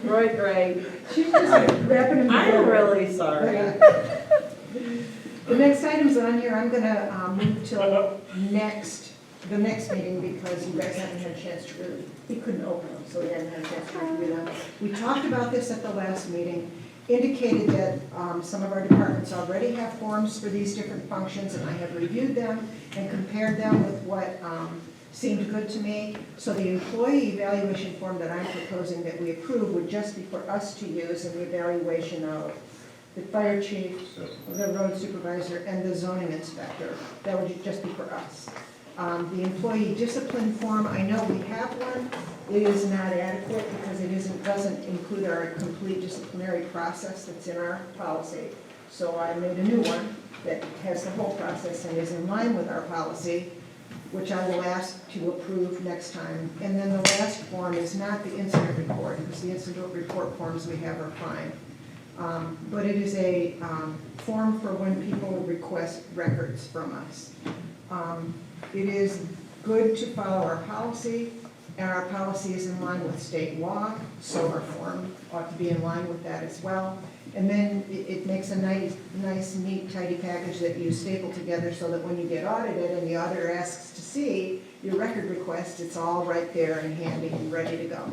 Roy Gray. She's just wrapping them I'm together. really sorry. The next items on here, I'm gonna move till the next meeting because you guys haven't had a chance to really, we couldn't open them, so we hadn't had a chance to review them. We talked about this at the last meeting, indicated that some of our departments already have forms for these different functions, and I have reviewed them and compared them with what seemed good to me. So the employee evaluation form that I'm proposing that we approve would just be for us to use in the evaluation of the fire chief, the road supervisor, and the zoning inspector. That would just be for us. The employee discipline form, I know we have one. It is not adequate because it doesn't include our complete disciplinary process that's in our policy. So I made a new one that has the whole process and is in line with our policy, which I will ask to approve next time. And then the last form is not the incident report, because the incident report forms we have are fine. But it is a form for when people request records from us. It is good to follow our policy, and our policy is in line with state law, so our form ought to be in line with that as well. And then it makes a nice, neat, tidy package that you staple together so that when you get audited and the auditor asks to see your record request, it's all right there and handy and ready to go.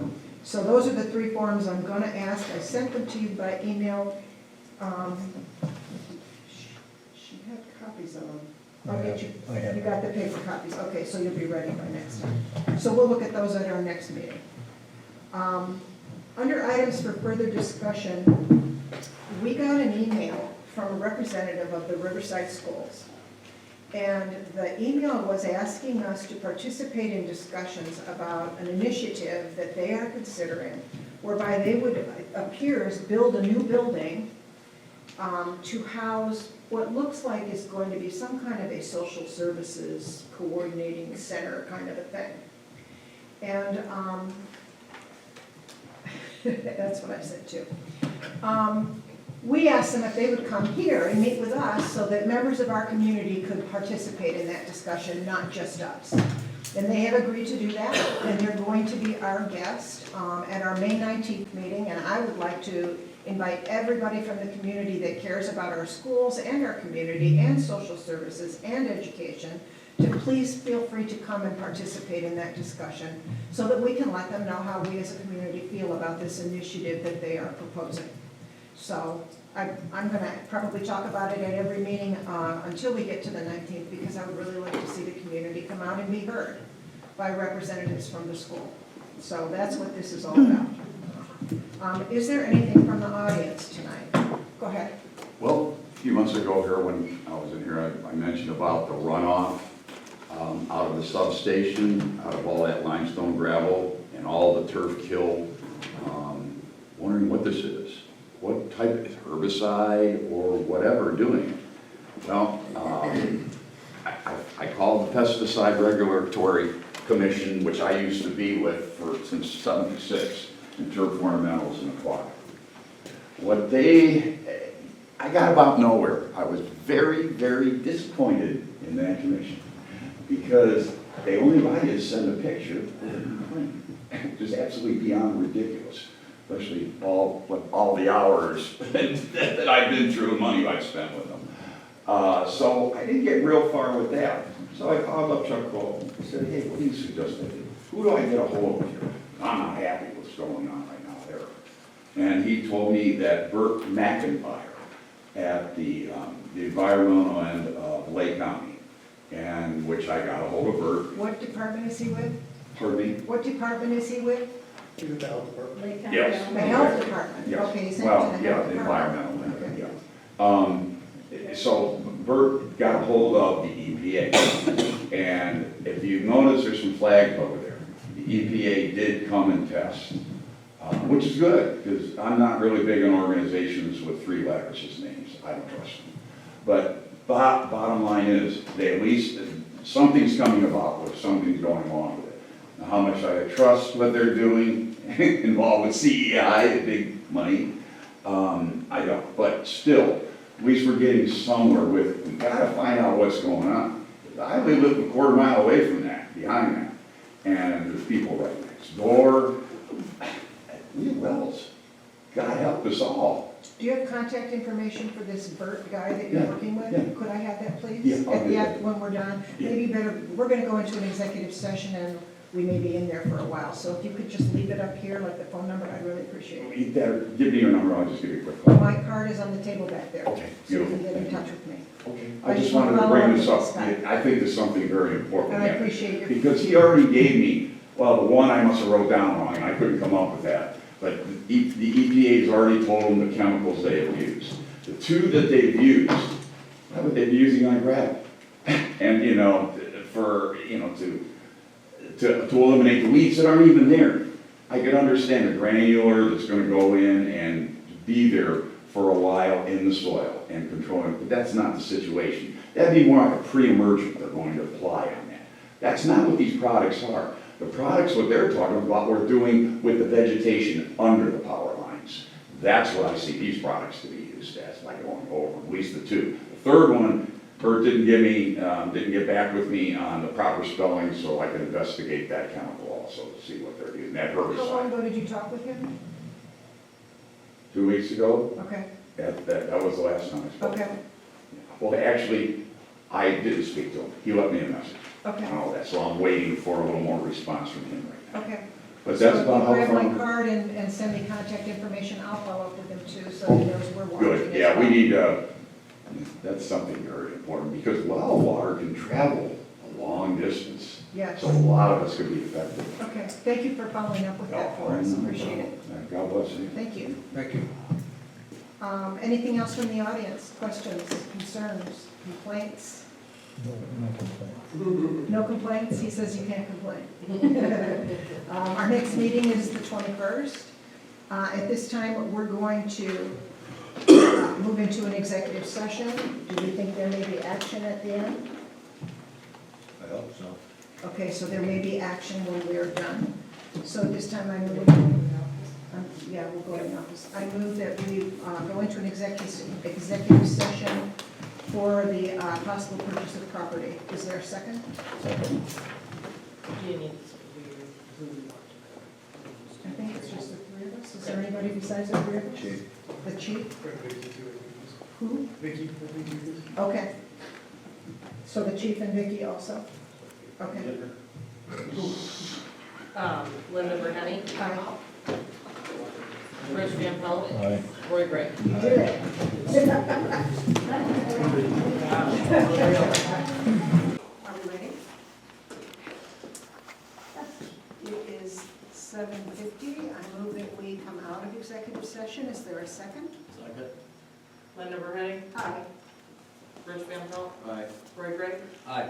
So those are the three forms I'm gonna ask. I sent them to you by email. She had copies of them. I'll get you, I have. you got the paper copies. Okay, so you'll be ready by next time. So we'll look at those at our next meeting. Under items for further discussion, we got an email from a representative of the Riverside Schools. And the email was asking us to participate in discussions about an initiative that they are considering whereby they would, it appears, build a new building to house what looks like is going to be some kind of a social services coordinating center kind of a thing. And that's what I said too. We asked them if they would come here and meet with us so that members of our community could participate in that discussion, not just us. And they have agreed to do that, and they're going to be our guest at our May 19th meeting, and I would like to invite everybody from the community that cares about our schools and our community and social services and education to please feel free to come and participate in that discussion so that we can let them know how we as a community feel about this initiative that they are proposing. So I'm going to probably talk about it at every meeting until we get to the 19th, because I would really like to see the community come out and be heard by representatives from the school. So that's what this is all about. Is there anything from the audience tonight? Go ahead. Well, a few months ago here, when I was in here, I mentioned about the runoff out of the substation, out of all that limestone gravel and all the turf kill. Wondering what this is. What type of herbicide or whatever doing it. Well, I called the Pesticide Regulatory Commission, which I used to be with since '76, in turf ornamentals and aquatic. I got about nowhere. I was very, very disappointed in that commission because they only allow you to send a picture of the complaint. Just absolutely beyond ridiculous. Especially all the hours that I've been through, money I've spent with them. So I didn't get real far with that. So I called up Chuck Cole and said, hey, what do you suggest I do? Who do I get a hold of here? I'm not happy with what's going on right now there. And he told me that Bert McIntyre at the environmental end of Lake County, and which I got a hold of Bert. What department is he with? Pardon me? What department is he with? He's with the health department. Lake County. Yes. The health department? Yes. Okay, he's in the Well, health yeah, department. environmental, Okay. yeah. So Bert got a hold of the EPA, and if you notice, there's some flags over there. The EPA did come and test, which is good, because I'm not really big on organizations with three letters as names. I don't trust them. But bottom line is, they at least, something's coming about with something's going on with it. Now, how much I trust what they're doing, involved with CEI, the big money, I don't. But still, at least we're getting somewhere with it. We've got to find out what's going on. I live a quarter mile away from that, behind that, and there's people right next door. We have wells. God help us all. Do you have contact information for this Bert guy that you're Yeah, working with? yeah. Could I have that, please? Yeah, I'll At do the that. end, when we're done? Yeah. Maybe better, we're gonna go into an executive session and we may be in there for a while. So if you could just leave it up here, like the phone number, I'd really appreciate it. You better give me your number, I'll just give you a quick call. My card is on the table back there. Okay, So you can beautiful. get in touch with me. Okay. I I just just wanna wanted to follow bring up this with up. this guy. I think there's something very important. And I there. appreciate your, Because he already gave me, well, the one I must have wrote down wrong, and I couldn't come up with that. But the EPA has already told them the chemicals they have used. The two that they've used, what would they be using on gravel? And, you know, for, you know, to eliminate the weeds that aren't even there. I could understand a granular that's gonna go in and be there for a while in the soil and control it, but that's not the situation. That'd be more like a pre-emergent they're going to apply on that. That's not what these products are. The products, what they're talking about, we're doing with the vegetation under the power lines. That's what I see these products to be used as, like going over, at least the two. The third one, Bert didn't get back with me on the proper spelling, so I can investigate that chemical also to see what they're using, that how long herbicide. ago did you talk with him? 2 weeks ago, Okay, that was the last time I spoke. okay, Well, actually, I didn't speak to him. He left me a message. okay, And all that, so I'm waiting for a little more response from him right now. okay. But that's about how So if you grab my far. card and send me contact information, I'll follow up with him too, so he knows we're watching. Good, as yeah, we well. need, that's something very important, because well water can travel a long distance. Yes, So a lot of us could be affected. okay, thank you for following up with that for us, appreciate it, God bless you. thank you. Thank you. Anything else from the audience, questions, concerns, complaints? No complaints, he says you can't complain. Our next meeting is the 21st. At this time, we're going to move into an executive session. Do we think there may be action at the end? I hope so. Okay, so there may be action when we're done. So at this time, I move, yeah, we'll go in the office. I move that we go into an executive session for the possible purchase of property. Is there a second? You need I think it's just the three of us. Is there anybody besides the three of us? Chief. The chief? Vicky, too, I think. Who? Vicky, I think you did. Okay. So the chief and Vicky also? Okay. Linda Berhenny, Aye. Rich Van Pelt. Roy Gray. You did it. Are we ready? It is 7:50. I move that we come out of executive session. Is there a second? Linda Berhenny, Aye. Rich Van Pelt. Aye. Roy Gray. Aye.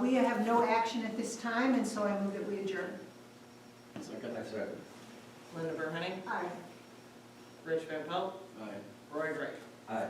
We have no action at this time, and so I move that we adjourn. Linda Berhenny, Aye. Rich Van Pelt. Aye. Roy Gray. Aye.